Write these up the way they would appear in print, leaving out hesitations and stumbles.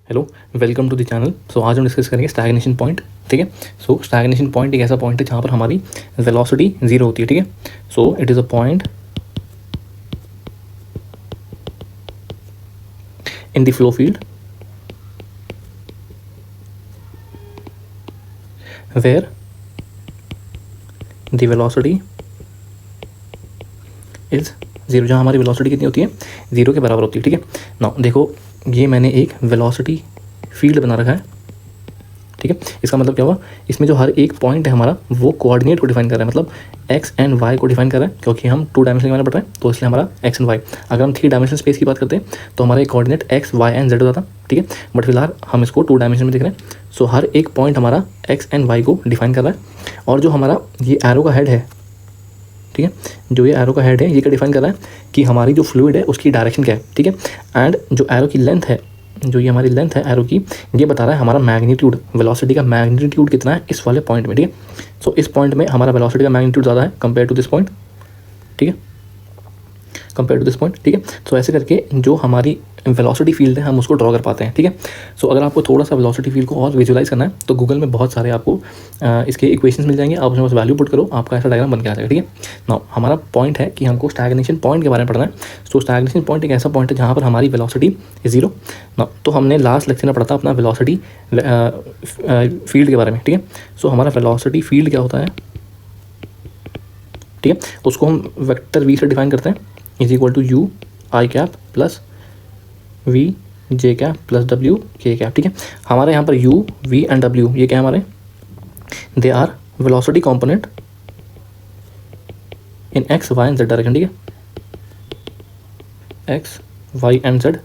Hello, welcome to the channel. So आज हम discuss करेंगे स्टैग्नेशन पॉइंट। ठीक है। सो स्टैग्नेशन पॉइंट एक ऐसा पॉइंट है जहाँ पर हमारी वेलोसिटी जीरो होती है। ठीक है। So it is a point in the flow field where the velocity is zero, जहाँ हमारी वेलोसिटी कितनी होती है, जीरो के बराबर होती है। ठीक है। नाउ देखो, ये मैंने एक वेलोसिटी फील्ड बना रखा है। ठीक है। इसका मतलब क्या हुआ, इसमें जो हर एक पॉइंट है हमारा वो कोऑर्डिनेट को डिफाइन कर रहा है, मतलब एक्स एंड वाई को डिफाइन कर रहा है, क्योंकि हम 2 डायमेंशन के बारे में पढ़ रहे हैं तो इसलिए हमारा एक्स एंड वाई। अगर हम 3 डायमेंशन स्पेस की बात करते हैं तो हमारा एक coordinate x y and z होता था। ठीक है। बट फिलहाल हम इसको 2 डायमेंशन में देख रहे हैं। सो हर एक पॉइंट हमारा एक्स एंड वाई को डिफाइन कर रहा है। और जो हमारा ये एरो का हेड है, ठीक है, जो ये एरो का हेड है ये क्या डिफाइन कर रहा है कि हमारी जो फ्लूइड है उसकी डायरेक्शन क्या है। ठीक है। एंड जो एरो की लेंथ है, जो ये हमारी लेंथ है एरो की, ये बता रहा है हमारा मैग्नीट्यूड, वेलोसिटी का मैग्नीट्यूड कितना है इस वाले पॉइंट में। ठीक है। सो इस पॉइंट में हमारा वेलोसिटी का मैग्नीट्यूड ज़्यादा है कंपेयर टू दिस पॉइंट। ठीक है, कंपेयर टू दिस पॉइंट। ठीक है। सो ऐसे करके जो हमारी वेलोसिटी फील्ड है हम उसको ड्रॉ कर पाते हैं। ठीक है। सो अगर आपको थोड़ा सा वेलोसिटी फील्ड को और विजुअलाइज करना है तो गूगल में बहुत सारे आपको इसके इक्वेशंस मिल जाएंगे। आप उसमें बस वैल्यू पुट करो, आपका ऐसा डायग्राम बन के आ जाएगा। ठीक है। नाउ हमारा पॉइंट है कि हमको स्टैग्नेशन पॉइंट के बारे में पढ़ना है। सो स्टैग्नेशन पॉइंट एक ऐसा पॉइंट है जहाँ पर हमारी वेलोसिटी जीरो। नाउ तो हमने लास्ट लेक्चर में पढ़ा था अपना वेलोसिटी फील्ड के बारे में। ठीक है। सो हमारा वेलोसिटी फील्ड क्या होता है, ठीक है, उसको हम वेक्टर वी से डिफाइन करते हैं, is equal to u i cap plus v j cap plus डब्ल्यू के कैप। ठीक है। हमारे यहाँ पर यू वी एंड डब्ल्यू ये क्या है हमारे, they are velocity component in x y and z direction. ठीक है। X y and z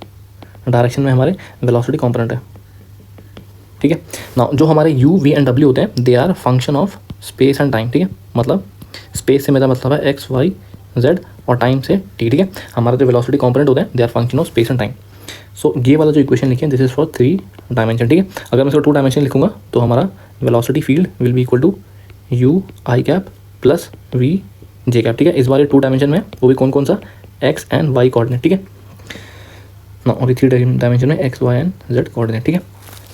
direction में हमारे वेलोसिटी कंपोनेंट है। ठीक है। ना जो हमारे यू वी एंड डब्ल्यू होते हैं they are function of space and time. ठीक है। मतलब स्पेस से मेरा मतलब है एक्स वाई जेड और टाइम से टी। ठीक है। हमारा जो वेलोसिटी कंपोनेंट होते हैं they are function of space and time. So ये वाला जो इक्वेशन लिखे दिस इज फॉर 3 डायमेंशन। ठीक है। अगर मैं इसको 2 डायमेंशन लिखूंगा तो हमारा velocity field will be equal to u i cap plus v j cap. ठीक है। इस बार ये 2 डायमेंशन में, वो भी कौन कौन सा, एक्स एंड वाई कोऑर्डिनेट। ठीक है ना, और 3 डायमेंशन में x y and z coordinate. ठीक है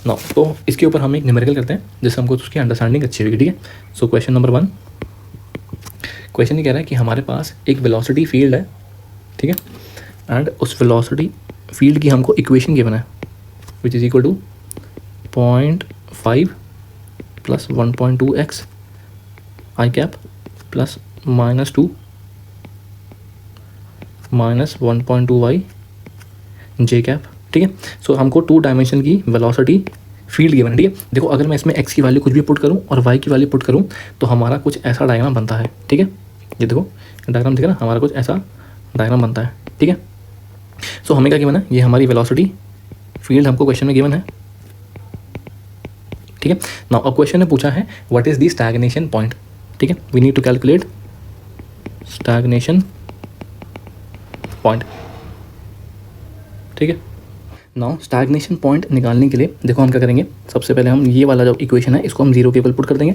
ना, तो इसके ऊपर हम एक न्यूमेरिकल करते हैं जिससे हमको उसकी अंडरस्टैंडिंग अच्छी होगी। ठीक है। सो क्वेश्चन नंबर 1, क्वेश्चन ये कह रहा है कि हमारे पास एक वेलोसिटी फील्ड है। ठीक है। एंड उस वेलोसिटी फील्ड की हमको इक्वेशन गिवन है which is equal to 0.5 plus 1.2 x i cap plus -2 minus 1.2 y J cap. ठीक है। सो हमको 2 डायमेंशन की वेलोसिटी फील्ड गिवन है। ठीक है। देखो, अगर मैं इसमें एक्स की वैल्यू कुछ भी पुट करूँ और वाई की वैल्यू पुट करूँ तो हमारा कुछ ऐसा डायग्राम बनता है। ठीक है। ये देखो डायग्राम दिख रहा है, हमारा कुछ ऐसा डायग्राम बनता है। ठीक है। सो हमें क्या गिवन है, ये हमारी वेलोसिटी फील्ड हमको क्वेश्चन में गिवन है। ठीक है। नाउ अब क्वेश्चन ने पूछा है what is the stagnation point. ठीक है। We need to calculate stagnation point. ठीक है। नाउ स्टैग्नेशन पॉइंट निकालने के लिए देखो हम क्या करेंगे, सबसे पहले हम ये वाला जो इक्वेशन है इसको हम जीरो के इक्वल पुट कर देंगे।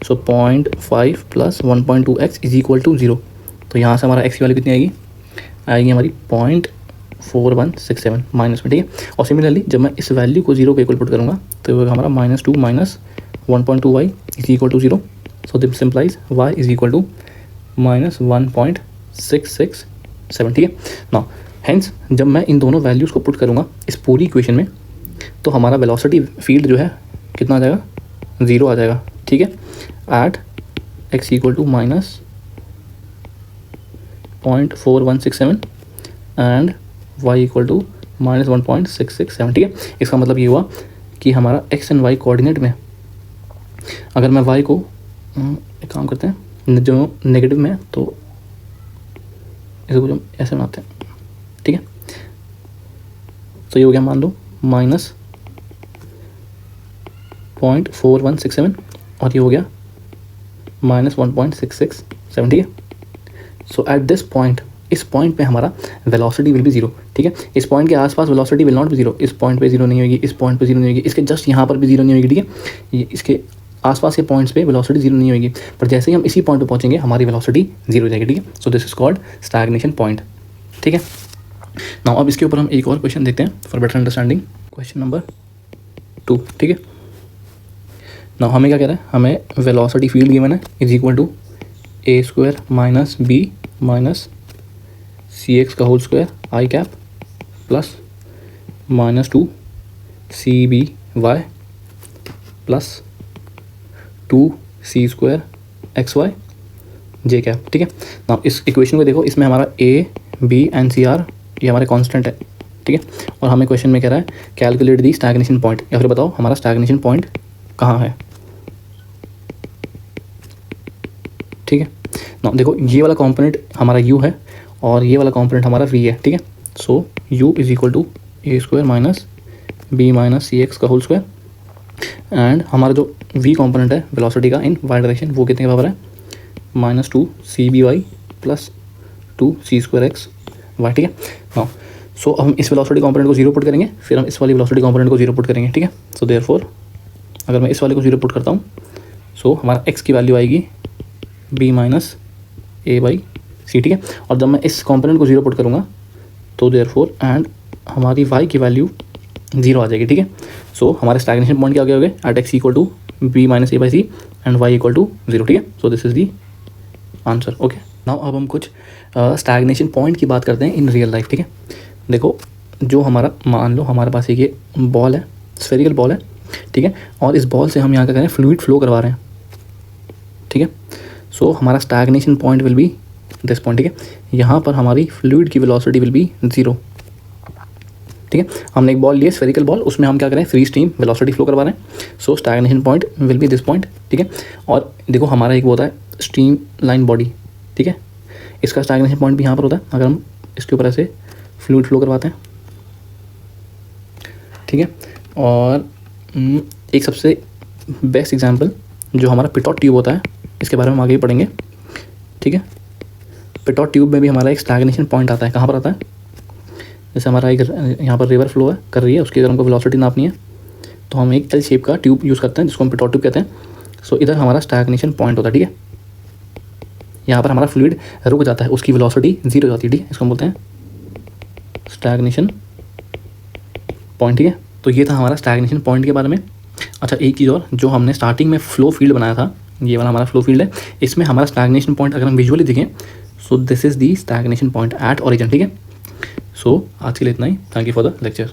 So 0.5 plus 1.2 x is equal to zero. तो यहाँ से हमारा एक्स की वैल्यू कितनी आएगी, आएगी हमारी 0.4167 माइनस में। ठीक है। और सिमिलरली जब मैं इस वैल्यू को जीरो के इक्वल पुट करूँगा तो ये हमारा -2 minus 1.2 y is equal to zero. So this simplifies y is equal to -1.667। ठीक है। नाउ हेंस जब मैं इन दोनों वैल्यूज़ को पुट करूँगा इस पूरी इक्वेशन में तो हमारा वेलोसिटी फील्ड जो है कितना आ जाएगा, ज़ीरो आ जाएगा। ठीक है। At x equal to -0.4167 and y equal to -1.667। ठीक है। इसका मतलब ये हुआ कि हमारा x एंड y कोऑर्डिनेट में अगर मैं y को एक काम करते हैं, जो नेगेटिव में है तो इसको जो ऐसे बनाते हैं। ठीक है। तो ये हो गया, मान लो -0.4167 और ये हो गया -1.667। ठीक है। सो एट दिस पॉइंट, इस पॉइंट पे हमारा वेलोसिटी विल बी जीरो। ठीक है। इस पॉइंट के आसपास velocity will not be zero, इस पॉइंट पे जीरो नहीं होगी, इस पॉइंट पे जीरो नहीं होगी, इसके जस्ट यहाँ पर भी जीरो नहीं होगी। ठीक है। ये इसके आसपास के पॉइंट्स पे वेलोसिटी जीरो नहीं होगी, पर जैसे ही हम इसी पॉइंट पे पहुंचेंगे हमारी वेलोसिटी जीरो हो जाएगी। ठीक है। So this is called stagnation point. ठीक है। नाउ अब इसके ऊपर हम एक और क्वेश्चन देखते हैं for better understanding. Question number 2, ठीक है। ना हमें क्या कह रहा है, हमें वेलोसिटी फील्ड गिवन है is equal to A square minus B minus C x का whole square I cap plus minus 2 C B y plus 2 C square x y J cap, ठीक है। ना इस इक्वेशन को देखो, इसमें हमारा A B and C are ये हमारे कांस्टेंट है, ठीक है। और हमें क्वेश्चन में कह रहा है कैलकुलेट दी स्टैग्नेशन पॉइंट, या फिर बताओ हमारा स्टैग्नेशन पॉइंट कहाँ है, ठीक है। ना देखो ये वाला कंपोनेंट हमारा u है और ये वाला कंपोनेंट हमारा v है, ठीक है। So u is equal to A square minus B minus C x का होल स्क्वायर एंड हमारा जो v कंपोनेंट है वेलोसिटी का इन y डायरेक्शन वो कितने के बराबर है, -2 C B y plus 2 C square x Y, ठीक है। हाँ, सो हम इस वेलोसिटी कंपोनेंट को 0 पुट करेंगे, फिर हम इस वाली वेलोसिटी कंपोनेंट को 0 पुट करेंगे, ठीक है। सो देयरफॉर अगर मैं इस वाले को 0 पुट करता हूँ, सो हमारा x की वैल्यू आएगी b माइनस ए बाई सी, ठीक है। और जब मैं इस कंपोनेंट को 0 पुट करूँगा तो देयरफॉर एंड हमारी y की वैल्यू 0 आ जाएगी, ठीक है। सो हमारे स्टैग्नेशन पॉइंट क्या हो गए at x equal to b minus a by c and y equal to 0, ठीक है। So this is the answer, okay. Now अब हम कुछ स्टैग्नेशन पॉइंट की बात करते हैं इन रियल लाइफ, ठीक है। देखो जो हमारा, मान लो हमारे पास एक ये बॉल है, स्फेरिकल बॉल है, ठीक है। और इस बॉल से हम यहाँ क्या कर रहे हैं, फ्लूइड फ्लो करवा रहे हैं, ठीक है। सो हमारा stagnation point will be this point, ठीक है। यहाँ पर हमारी फ्लूइड की वेलोसिटी विल बी 0, ठीक है। हमने एक बॉल लिया स्फेरिकल बॉल, उसमें हम क्या करें, फ्री स्ट्रीम वेलोसिटी फ्लो करवा रहे हैं। So stagnation point will be this point, ठीक है। और देखो हमारा एक वो होता है स्ट्रीम लाइन बॉडी, ठीक है। इसका स्टैग्नेशन पॉइंट भी यहाँ पर होता है अगर हम इसके ऊपर ऐसे फ्लूइड फ्लो करवाते हैं, ठीक है। और एक सबसे बेस्ट एग्जांपल जो हमारा पिटॉट ट्यूब होता है, इसके बारे में हम आगे भी पढ़ेंगे, ठीक है। पिटॉट ट्यूब में भी हमारा एक स्टैग्नेशन पॉइंट आता है, कहाँ पर आता है, जैसे हमारा एक यहाँ पर रिवर फ्लो है कर रही है, उसकी अगर हमको वेलोसिटी नापनी है तो हम एक एल शेप का ट्यूब यूज़ करते हैं जिसको हम पिटॉट ट्यूब कहते हैं। सो इधर हमारा स्टैग्नेशन पॉइंट होता है, ठीक है। यहाँ पर हमारा फ्लूइड रुक जाता है, उसकी वेलोसिटी 0 हो जाती है, ठीक है। इसको हम बोलते हैं स्टैग्नेशन पॉइंट, ठीक है। तो ये था हमारा स्टैग्नेशन पॉइंट के बारे में। अच्छा एक चीज़ और, जो हमने स्टार्टिंग में फ्लो फील्ड बनाया था, ये वाला हमारा फ्लो फील्ड है, इसमें हमारा स्टैग्नेशन पॉइंट अगर हम विजुअली देखें, so this is the stagnation point at origin, ठीक है। सो आज के लिए इतना ही, thank you for the lecture.